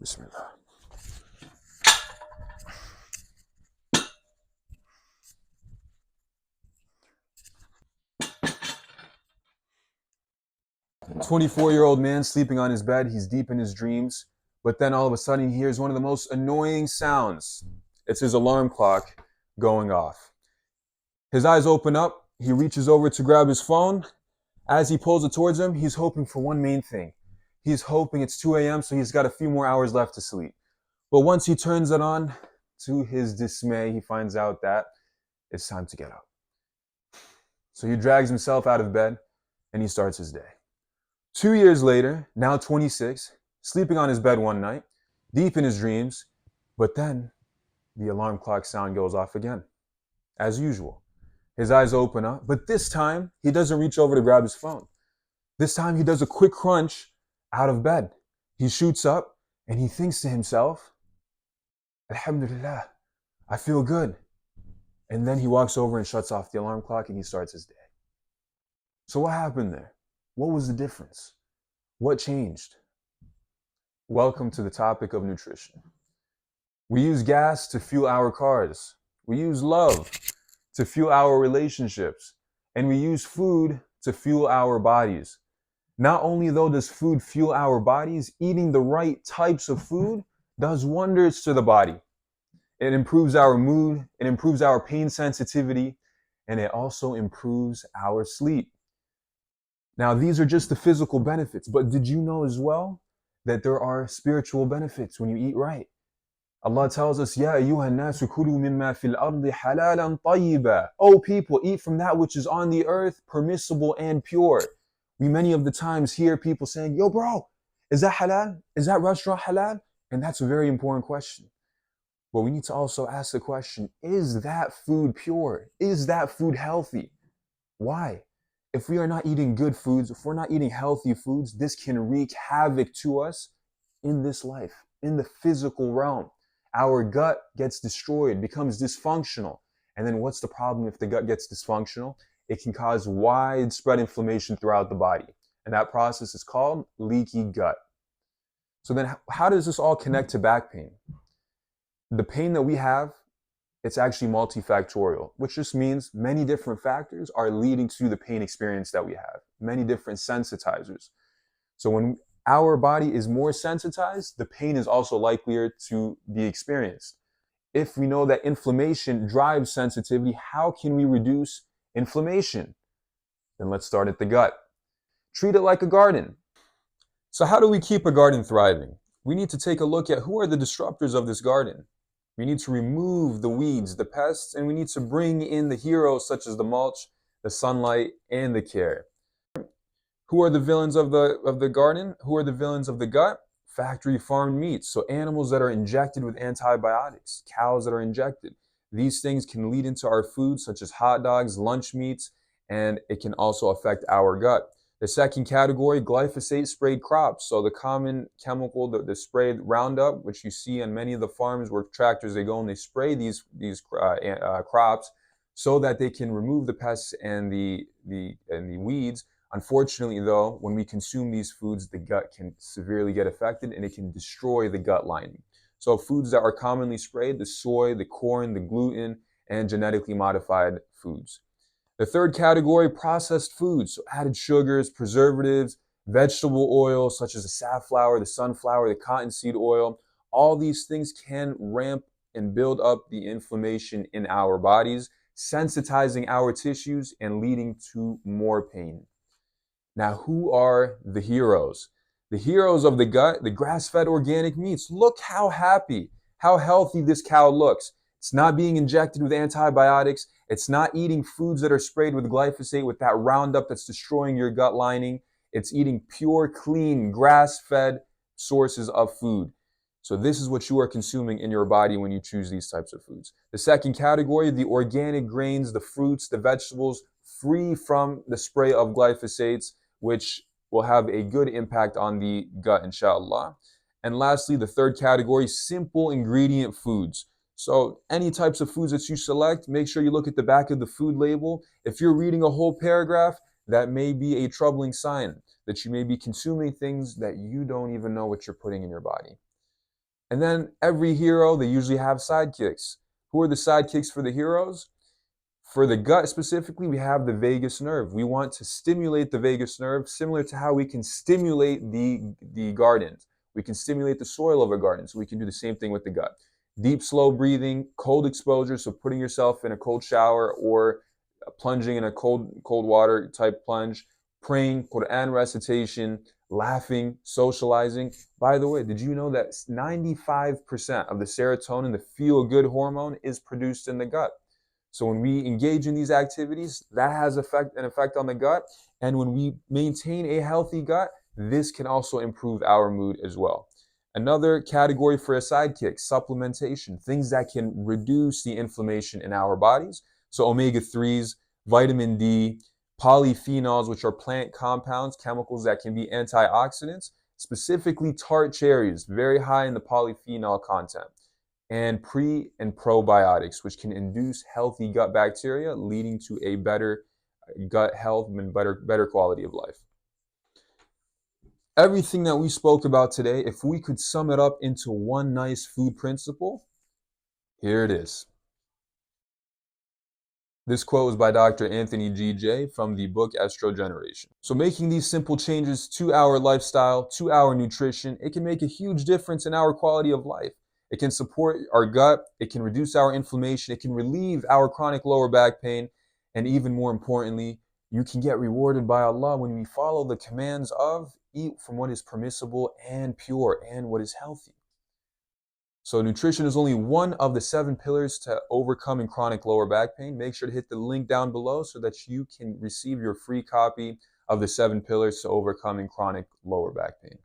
Bismillah. A 24-year-old man sleeping on his bed. He's deep in his dreams. But then all of a sudden he hears one of the most annoying sounds. It's his alarm clock going off. His eyes open up. He reaches over to grab his phone. As he pulls it towards him, he's hoping for one main thing. He's hoping it's 2 a.m., so he's got a few more hours left to sleep. But once he turns it on, to his dismay, he finds out that it's time to get up. So he drags himself out of bed and he starts his day. 2 years later, now 26, sleeping on his bed one night, deep in his dreams, but then the alarm clock sound goes off again, as usual. His eyes open up, but this time he doesn't reach over to grab his phone. This time he does a quick crunch out of bed. He shoots up and he thinks to himself, Alhamdulillah, I feel good. And then he walks over and shuts off the alarm clock and he starts his day. So what happened there? What was the difference? What changed? Welcome to the topic of nutrition. We use gas to fuel our cars. We use love to fuel our relationships. And we use food to fuel our bodies. Not only though does food fuel our bodies, eating the right types of food does wonders to the body. It improves our mood, it improves our pain sensitivity, and it also improves our sleep. Now, these are just the physical benefits, but did you know as well that there are spiritual benefits when you eat right? Allah tells us, Ya ayyuhan nasu kulu mimma fil ardi halalan tayyiba. Oh people, eat from that which is on the earth, permissible and pure. We many of the times hear people saying, yo bro, is that halal? Is that restaurant halal? And that's a very important question. But we need to also ask the question, is that food pure? Is that food healthy? Why? If we are not eating good foods, if we're not eating healthy foods, this can wreak havoc to us in this life, in the physical realm. Our gut gets destroyed, becomes dysfunctional. And then what's the problem if the gut gets dysfunctional? It can cause widespread inflammation throughout the body. And that process is called leaky gut. So then how does this all connect to back pain? The pain that we have, it's actually multifactorial, which just means many different factors are leading to the pain experience that we have, many different sensitizers. So when our body is more sensitized, the pain is also likelier to be experienced. If we know that inflammation drives sensitivity, how can we reduce inflammation? Then let's start at the gut. Treat it like a garden. So how do we keep a garden thriving? We need to take a look at who are the disruptors of this garden. We need to remove the weeds, the pests, and we need to bring in the heroes such as the mulch, the sunlight, and the care. Who are the villains of the garden? Who are the villains of the gut? Factory farmed meats, so animals that are injected with antibiotics, cows that are injected. These things can lead into our food, such as hot dogs, lunch meats, and it can also affect our gut. The second category, glyphosate sprayed crops. So the common chemical, the sprayed Roundup, which you see on many of the farms where tractors, they go and they spray these crops so that they can remove the pests and the weeds. Unfortunately, though, when we consume these foods, the gut can severely get affected and it can destroy the gut lining. So foods that are commonly sprayed, the soy, the corn, the gluten, and genetically modified foods. The third category, processed foods, so added sugars, preservatives, vegetable oil such as the safflower, the sunflower, the cottonseed oil. All these things can ramp and build up the inflammation in our bodies, sensitizing our tissues and leading to more pain. Now, who are the heroes? The heroes of the gut, the grass-fed organic meats. Look how happy, how healthy this cow looks. It's not being injected with antibiotics. It's not eating foods that are sprayed with glyphosate, with that Roundup that's destroying your gut lining. It's eating pure, clean, grass-fed sources of food. So this is what you are consuming in your body when you choose these types of foods. The second category, the organic grains, the fruits, the vegetables, free from the spray of glyphosates, which will have a good impact on the gut, inshallah. And lastly, the third category, simple ingredient foods. So any types of foods that you select, make sure you look at the back of the food label. If you're reading a whole paragraph, that may be a troubling sign that you may be consuming things that you don't even know what you're putting in your body. And then every hero, they usually have sidekicks. Who are the sidekicks for the heroes? For the gut specifically, we have the vagus nerve. We want to stimulate the vagus nerve similar to how we can stimulate the garden. We can stimulate the soil of a garden, so we can do the same thing with the gut. Deep, slow breathing, cold exposure, so putting yourself in a cold shower or plunging in a cold water type plunge, praying, Quran recitation, laughing, socializing. By the way, did you know that 95% of the serotonin, the feel-good hormone, is produced in the gut? So when we engage in these activities, that has an effect on the gut. And when we maintain a healthy gut, this can also improve our mood as well. Another category for a sidekick, supplementation, things that can reduce the inflammation in our bodies. So omega-3s, vitamin D, polyphenols, which are plant compounds, chemicals that can be antioxidants, specifically tart cherries, very high in the polyphenol content, and pre and probiotics, which can induce healthy gut bacteria, leading to a better gut health and better quality of life. Everything that we spoke about today, if we could sum it up into one nice food principle, here it is. This quote is by Dr. Anthony G.J. from the book Estrogeneration. So making these simple changes to our lifestyle, to our nutrition, it can make a huge difference in our quality of life. It can support our gut, it can reduce our inflammation, it can relieve our chronic lower back pain, and even more importantly, you can get rewarded by Allah when we follow the commands of eat from what is permissible and pure and what is healthy. So nutrition is only one of the 7 pillars to overcoming chronic lower back pain. Make sure to hit the link down below so that you can receive your free copy of the 7 pillars to overcoming chronic lower back pain.